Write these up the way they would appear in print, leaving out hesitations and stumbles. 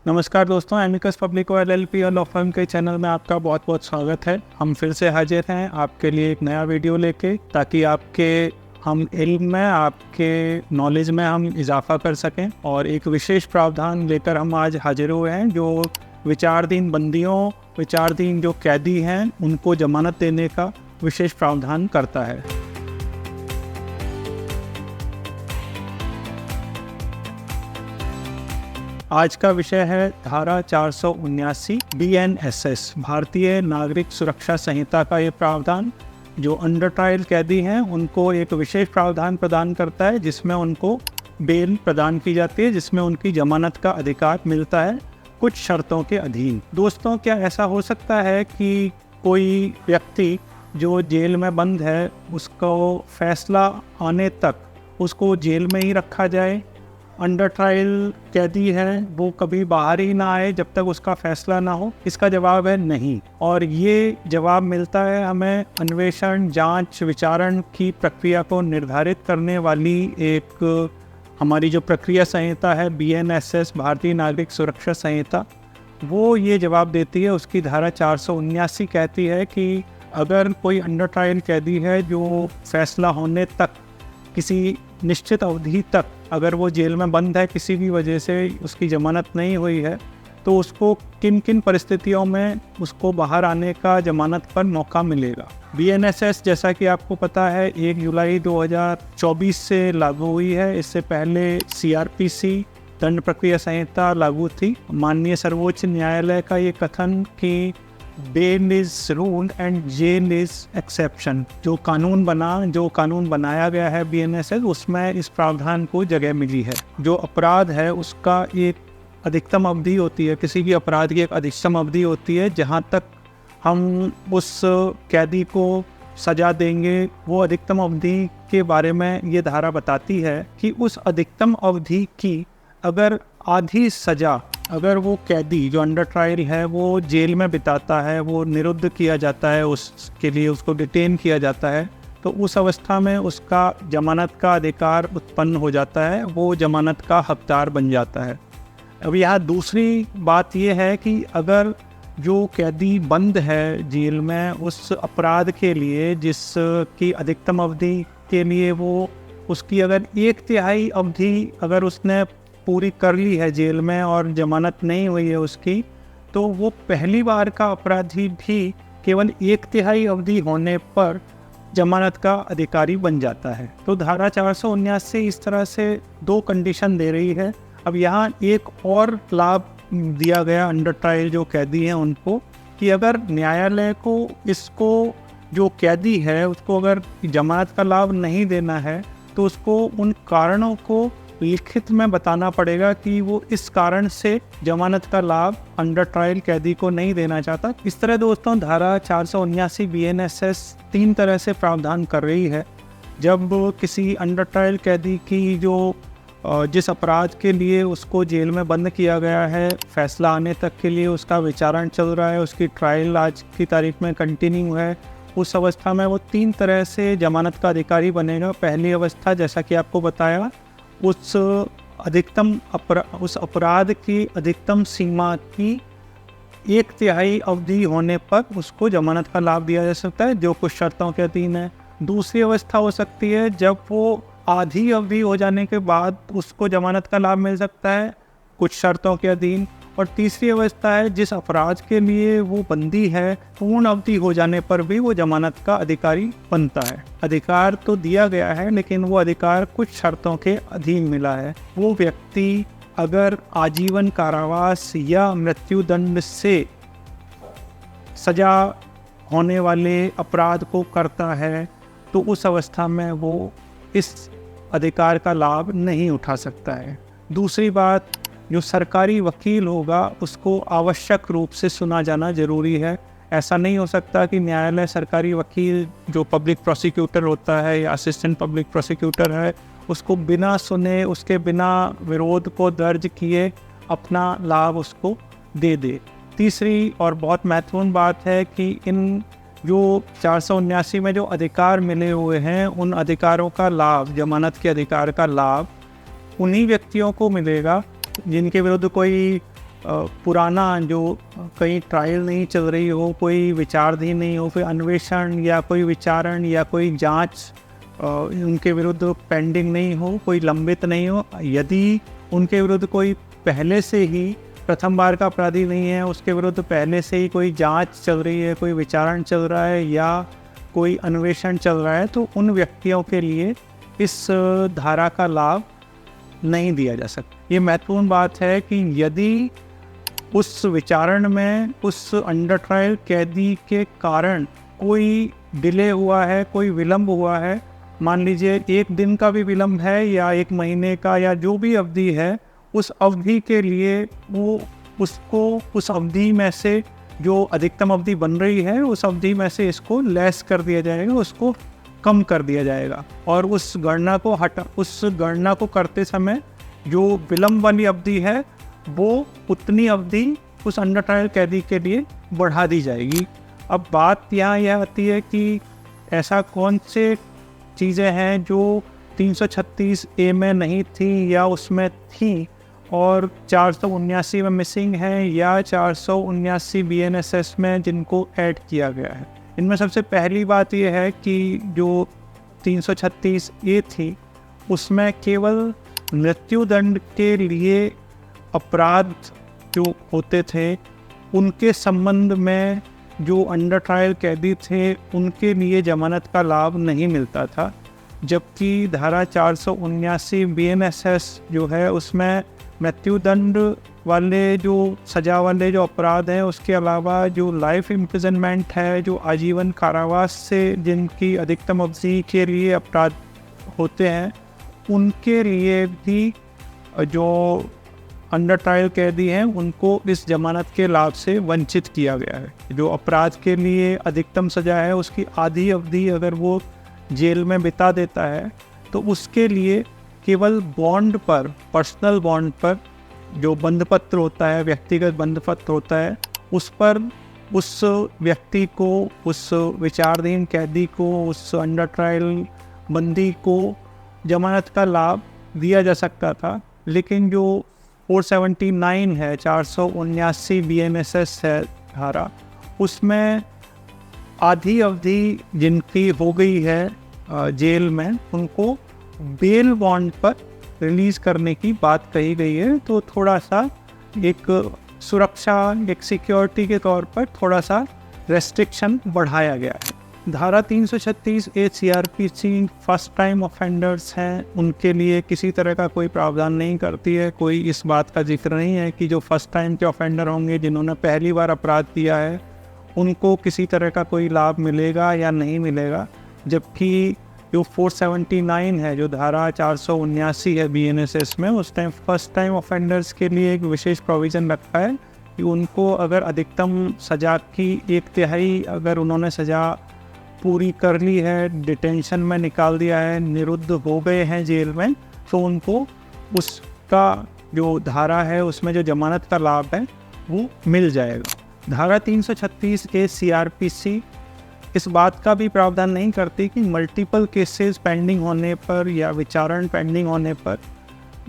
नमस्कार दोस्तों, amicus public और एलएलपी और लॉ फर्म के चैनल में आपका बहुत बहुत स्वागत है। हम फिर से हाजिर हैं आपके लिए एक नया वीडियो लेके, ताकि हम इल्म में, आपके नॉलेज में हम इजाफा कर सकें। और एक विशेष प्रावधान लेकर हम आज हाजिर हुए हैं जो विचाराधीन बंदियों, विचाराधीन जो कैदी हैं, उनको जमानत देने का विशेष प्रावधान करता है। आज का विषय है धारा 479 BNSS, भारतीय नागरिक सुरक्षा संहिता का ये प्रावधान जो अंडर ट्रायल कैदी हैं उनको एक विशेष प्रावधान प्रदान करता है, जिसमें उनको बेल प्रदान की जाती है, जिसमें उनकी जमानत का अधिकार मिलता है कुछ शर्तों के अधीन। दोस्तों, क्या ऐसा हो सकता है कि कोई व्यक्ति जो जेल में बंद है उसको फैसला आने तक उसको जेल में ही रखा जाए? अंडर ट्रायल कैदी है वो कभी बाहर ही ना आए जब तक उसका फैसला ना हो? इसका जवाब है नहीं। और ये जवाब मिलता है हमें अन्वेषण, जांच, विचारण की प्रक्रिया को निर्धारित करने वाली एक हमारी जो प्रक्रिया संहिता है BNSS, भारतीय नागरिक सुरक्षा संहिता, वो ये जवाब देती है। उसकी धारा 479 कहती है कि अगर कोई अंडर ट्रायल कैदी है जो फैसला होने तक, किसी निश्चित अवधि तक अगर वो जेल में बंद है, किसी भी वजह से उसकी जमानत नहीं हुई है, तो उसको किन किन परिस्थितियों में उसको बाहर आने का जमानत पर मौका मिलेगा। BNSS जैसा कि आपको पता है 1 जुलाई 2024 से लागू हुई है। इससे पहले CRPC दंड प्रक्रिया संहिता लागू थी। माननीय सर्वोच्च न्यायालय का ये कथन कि bail is rule and jail is exception, जो कानून बनाया गया है BNSS, उसमें इस प्रावधान को जगह मिली है। जो अपराध है उसका एक अधिकतम अवधि होती है, किसी भी अपराध की एक अधिकतम अवधि होती है जहां तक हम उस कैदी को सजा देंगे। वो अधिकतम अवधि के बारे में ये धारा बताती है कि उस अधिकतम अवधि की अगर आधी सजा, अगर वो कैदी जो अंडर ट्रायल है वो जेल में बिताता है, वो निरुद्ध किया जाता है, उसके लिए उसको डिटेन किया जाता है, तो उस अवस्था में उसका जमानत का अधिकार उत्पन्न हो जाता है, वो जमानत का हकदार बन जाता है। अब यहाँ दूसरी बात ये है कि अगर जो कैदी बंद है जेल में उस अपराध के लिए जिसकी अधिकतम अवधि के लिए वो उसकी अगर 1/3 अवधि अगर उसने पूरी कर ली है जेल में और जमानत नहीं हुई है उसकी, तो वो पहली बार का अपराधी भी केवल 1/3 अवधि होने पर जमानत का अधिकारी बन जाता है। तो धारा 479 इस तरह से 2 कंडीशन दे रही है। अब यहाँ एक और लाभ दिया गया अंडर ट्रायल जो कैदी हैं उनको, कि अगर न्यायालय को इसको, जो कैदी है उसको अगर जमानत का लाभ नहीं देना है, तो उसको उन कारणों को लिखित में बताना पड़ेगा कि वो इस कारण से जमानत का लाभ अंडर ट्रायल कैदी को नहीं देना चाहता। इस तरह दोस्तों धारा 479 BNSS 3 तरह से प्रावधान कर रही है। जब किसी अंडर ट्रायल कैदी की जो जिस अपराध के लिए उसको जेल में बंद किया गया है, फैसला आने तक के लिए उसका विचारण चल रहा है, उसकी ट्रायल आज की तारीख में कंटिन्यू है, उस अवस्था में वो 3 तरह से जमानत का अधिकारी बनेगा। पहली अवस्था, जैसा कि आपको बताया, उस अपराध की अधिकतम सीमा की 1/3 अवधि होने पर उसको जमानत का लाभ दिया जा सकता है, जो कुछ शर्तों के अधीन है। दूसरी अवस्था हो सकती है जब वो आधी अवधि हो जाने के बाद उसको जमानत का लाभ मिल सकता है कुछ शर्तों के अधीन। और तीसरी अवस्था है जिस अपराध के लिए वो बंदी है, पूर्ण अवधि हो जाने पर भी वो जमानत का अधिकारी बनता है। अधिकार तो दिया गया है, लेकिन वो अधिकार कुछ शर्तों के अधीन मिला है। वो व्यक्ति अगर आजीवन कारावास या मृत्युदंड से सजा होने वाले अपराध को करता है, तो उस अवस्था में वो इस अधिकार का लाभ नहीं उठा सकता है। दूसरी बात, जो सरकारी वकील होगा उसको आवश्यक रूप से सुना जाना जरूरी है। ऐसा नहीं हो सकता कि न्यायालय सरकारी वकील जो पब्लिक प्रोसिक्यूटर होता है या असिस्टेंट पब्लिक प्रोसिक्यूटर है, उसको बिना सुने, उसके बिना विरोध को दर्ज किए अपना लाभ उसको दे दे। तीसरी और बहुत महत्वपूर्ण बात है कि इन जो 479 में जो अधिकार मिले हुए हैं, उन अधिकारों का लाभ, जमानत के अधिकार का लाभ उन्हीं व्यक्तियों को मिलेगा जिनके विरुद्ध कोई पुराना जो कहीं ट्रायल नहीं चल रही हो, कोई विचाराधीन नहीं हो, कोई अन्वेषण या कोई विचारण या कोई जांच उनके विरुद्ध पेंडिंग नहीं हो, कोई लंबित नहीं हो, यदि उनके विरुद्ध कोई पहले से ही प्रथम बार का अपराधी नहीं है, उसके विरुद्ध पहले से ही कोई जांच चल रही है, कोई विचारण चल रहा है या कोई अन्वेषण चल रहा है, तो उन व्यक्तियों के लिए इस धारा का लाभ नहीं दिया जा सकता। ये महत्वपूर्ण बात है कि यदि उस विचारण में उस अंडर ट्रायल कैदी के कारण कोई डिले हुआ है, कोई विलंब हुआ है, मान लीजिए 1 दिन का भी विलंब है या 1 महीने का या जो भी अवधि है, उस अवधि के लिए वो उसको उस अवधि में से जो अधिकतम अवधि बन रही है उस अवधि में से इसको लेस कर दिया जाएगा, उसको कम कर दिया जाएगा और उस गणना को करते समय जो विलंब वाली अवधि है वो उतनी अवधि उस अंडर ट्रायल कैदी के लिए बढ़ा दी जाएगी। अब बात यहाँ यह आती है कि ऐसा कौन से चीज़ें हैं जो 336 ए में नहीं थी या उसमें थी और 479 में मिसिंग है या 479 BNSS में जिनको ऐड किया गया है। इनमें सबसे पहली बात यह है कि जो 336 ए थी उसमें केवल मृत्युदंड के लिए अपराध जो होते थे उनके संबंध में जो अंडर ट्रायल कैदी थे उनके लिए जमानत का लाभ नहीं मिलता था, जबकि धारा 479 BNSS जो है उसमें मृत्युदंड वाले जो सजा वाले जो अपराध हैं उसके अलावा जो लाइफ इम्प्रिजनमेंट है, जो आजीवन कारावास से जिनकी अधिकतम अवधि के लिए अपराध होते हैं, उनके लिए भी जो अंडर ट्रायल कैदी हैं उनको इस जमानत के लाभ से वंचित किया गया है। जो अपराध के लिए अधिकतम सजा है उसकी आधी अवधि अगर वो जेल में बिता देता है तो उसके लिए केवल बॉन्ड पर, पर्सनल बॉन्ड पर जो बंधपत्र होता है, व्यक्तिगत बंधपत्र होता है, उस पर उस व्यक्ति को, उस विचाराधीन कैदी को, उस अंडर ट्रायल बंदी को जमानत का लाभ दिया जा सकता था। लेकिन जो 479 है, 479 BNSS है धारा, उसमें आधी अवधि जिनकी हो गई है जेल में उनको बेल बॉन्ड पर रिलीज़ करने की बात कही गई है। तो थोड़ा सा एक सुरक्षा, एक सिक्योरिटी के तौर पर थोड़ा सा रेस्ट्रिक्शन बढ़ाया गया है। धारा 336 CRPC फर्स्ट टाइम ऑफेंडर्स हैं, उनके लिए किसी तरह का कोई प्रावधान नहीं करती है। कोई इस बात का जिक्र नहीं है कि जो फर्स्ट टाइम के ऑफेंडर होंगे, जिन्होंने पहली बार अपराध किया है, उनको किसी तरह का कोई लाभ मिलेगा या नहीं मिलेगा। जबकि जो 479 है, जो धारा 479 है BNSS में, उस टाइम फर्स्ट टाइम ऑफेंडर्स के लिए एक विशेष प्रोविज़न रखा है कि उनको अगर अधिकतम सज़ा की 1/3 अगर उन्होंने सज़ा पूरी कर ली है, डिटेंशन में निकाल दिया है, निरुद्ध हो गए हैं जेल में, तो उनको उसका जो धारा है उसमें जो जमानत का लाभ है वो मिल जाएगा। धारा 336 CRPC इस बात का भी प्रावधान नहीं करती कि मल्टीपल केसेस पेंडिंग होने पर या विचारण पेंडिंग होने पर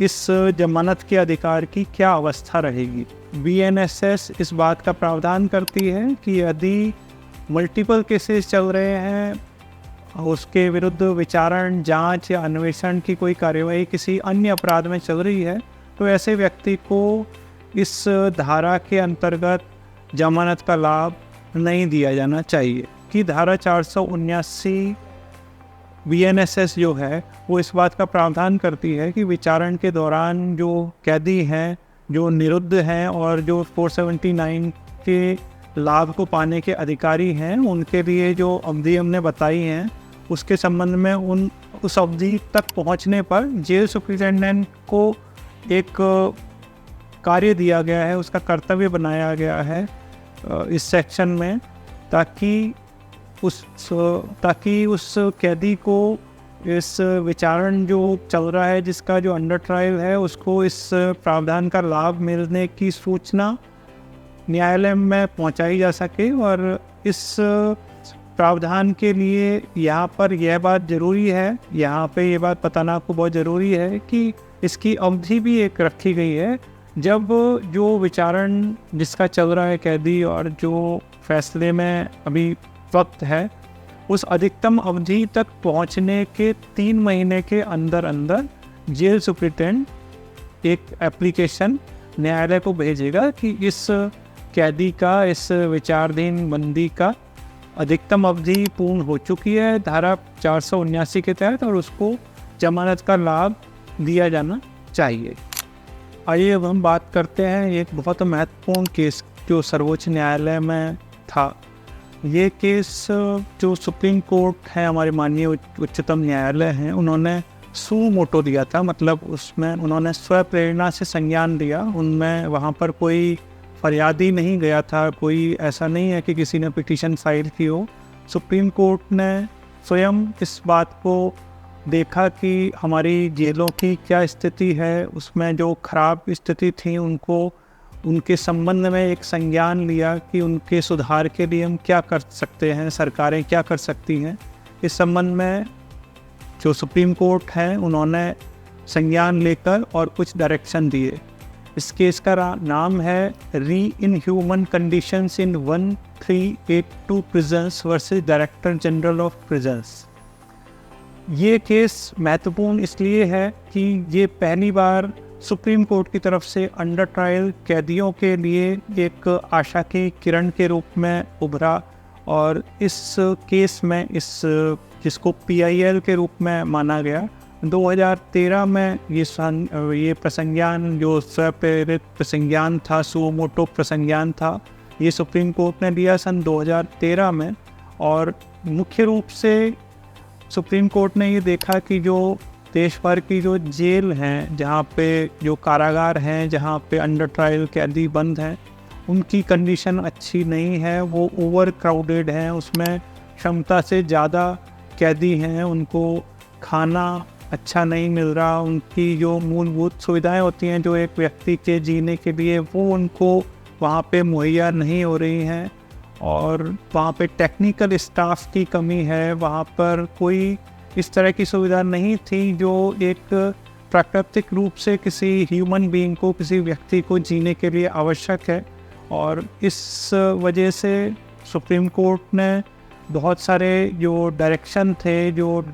इस जमानत के अधिकार की क्या अवस्था रहेगी। BNSS इस बात का प्रावधान करती है कि यदि मल्टीपल केसेस चल रहे हैं, उसके विरुद्ध विचारण, जांच या अन्वेषण की कोई कार्यवाही किसी अन्य अपराध में चल रही है, तो ऐसे व्यक्ति को इस धारा के अंतर्गत जमानत का लाभ नहीं दिया जाना चाहिए। कि धारा 479 BNSS जो है वो इस बात का प्रावधान करती है कि विचारण के दौरान जो कैदी हैं, जो निरुद्ध हैं और जो 479 के लाभ को पाने के अधिकारी हैं, उनके लिए जो अवधि हमने बताई हैं उसके संबंध में उस अवधि तक पहुंचने पर जेल सुप्रिटेंडेंट को एक कार्य दिया गया है, उसका कर्तव्य बनाया गया है इस सेक्शन में, ताकि उस कैदी को इस विचारण जो चल रहा है, जिसका जो अंडर ट्रायल है, उसको इस प्रावधान का लाभ मिलने की सूचना न्यायालय में पहुंचाई जा सके। और इस प्रावधान के लिए यहाँ पर यह बात ज़रूरी है, यहाँ पे ये बात बताना आपको बहुत ज़रूरी है कि इसकी अवधि भी एक रखी गई है जब जो विचारण जिसका चल रहा है कैदी और जो फैसले में अभी वक्त है, उस अधिकतम अवधि तक पहुंचने के 3 महीने के अंदर अंदर जेल सुप्रिटेंडेंट एक एप्लीकेशन न्यायालय को भेजेगा कि इस कैदी का, इस विचाराधीन बंदी का अधिकतम अवधि पूर्ण हो चुकी है धारा 479 के तहत और उसको जमानत का लाभ दिया जाना चाहिए। आइए अब हम बात करते हैं एक बहुत महत्वपूर्ण केस जो सर्वोच्च न्यायालय में था। ये केस जो सुप्रीम कोर्ट है, हमारे माननीय उच्चतम न्यायालय हैं, उन्होंने सू मोटो दिया था, मतलब उसमें उन्होंने स्वप्रेरणा से संज्ञान लिया। उनमें वहाँ पर कोई फरियादी नहीं गया था, कोई ऐसा नहीं है कि किसी ने पिटीशन फाइल की हो। सुप्रीम कोर्ट ने स्वयं इस बात को देखा कि हमारी जेलों की क्या स्थिति है, उसमें जो खराब स्थिति थी उनके संबंध में एक संज्ञान लिया कि उनके सुधार के लिए हम क्या कर सकते हैं, सरकारें क्या कर सकती हैं। इस संबंध में जो सुप्रीम कोर्ट है उन्होंने संज्ञान लेकर और कुछ डायरेक्शन दिए। इस केस का नाम है री inhuman conditions in 1382 prisons versus director general of prisons. ये केस महत्वपूर्ण इसलिए है कि ये पहली बार सुप्रीम कोर्ट की तरफ से अंडर ट्रायल कैदियों के लिए एक आशा की किरण के रूप में उभरा और इस केस में जिसको PIL के रूप में माना गया, 2013 में ये प्रसंज्ञान जो स्वप्रेरित प्रसंज्ञान था, सुओ मोटो प्रसंज्ञान था, ये सुप्रीम कोर्ट ने लिया सन 2013 में। और मुख्य रूप से सुप्रीम कोर्ट ने ये देखा कि जो देश भर की जो जेल हैं, जहाँ पे जो कारागार हैं, जहाँ पे अंडर ट्रायल कैदी बंद हैं, उनकी कंडीशन अच्छी नहीं है, वो ओवर क्राउडेड हैं, उसमें क्षमता से ज़्यादा कैदी हैं, उनको खाना अच्छा नहीं मिल रहा, उनकी जो मूलभूत सुविधाएं होती हैं जो एक व्यक्ति के जीने के लिए, वो उनको वहाँ पे मुहैया नहीं हो रही हैं। और वहाँ पे टेक्निकल स्टाफ की कमी है, वहाँ पर कोई इस तरह की सुविधा नहीं थी जो एक प्राकृतिक रूप से किसी ह्यूमन बीइंग को, किसी व्यक्ति को जीने के लिए आवश्यक है। और इस वजह से सुप्रीम कोर्ट ने बहुत सारे जो डायरेक्शन थे, जो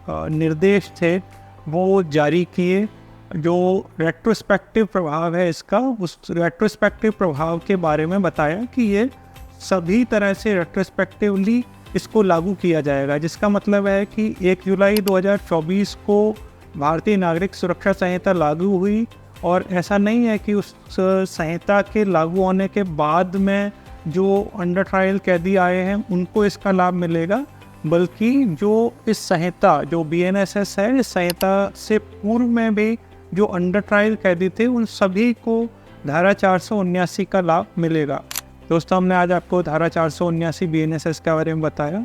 निर्देश थे, वो जारी किए। जो रेट्रोस्पेक्टिव प्रभाव है इसका, उस रेट्रोस्पेक्टिव प्रभाव के बारे में बताया कि ये सभी तरह से रेट्रोस्पेक्टिवली इसको लागू किया जाएगा, जिसका मतलब है कि 1 जुलाई 2024 को भारतीय नागरिक सुरक्षा संहिता लागू हुई और ऐसा नहीं है कि उस संहिता के लागू होने के बाद में जो अंडर ट्रायल कैदी आए हैं उनको इसका लाभ मिलेगा, बल्कि जो इस संहिता जो BNSS है, इस संहिता से पूर्व में भी जो अंडर ट्रायल कैदी थे उन सभी को धारा 479 का लाभ मिलेगा। दोस्तों, हमने आज आपको धारा 479 BNSS के बारे में बताया,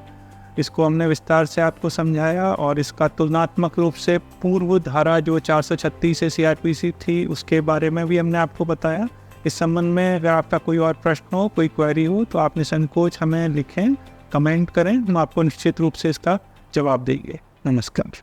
इसको हमने विस्तार से आपको समझाया और इसका तुलनात्मक रूप से पूर्व धारा जो 436 से CRPC थी उसके बारे में भी हमने आपको बताया। इस संबंध में अगर आपका कोई और प्रश्न हो, कोई क्वेरी हो, तो आप निसंकोच हमें लिखें, कमेंट करें, हम आपको निश्चित रूप से इसका जवाब देंगे। नमस्कार।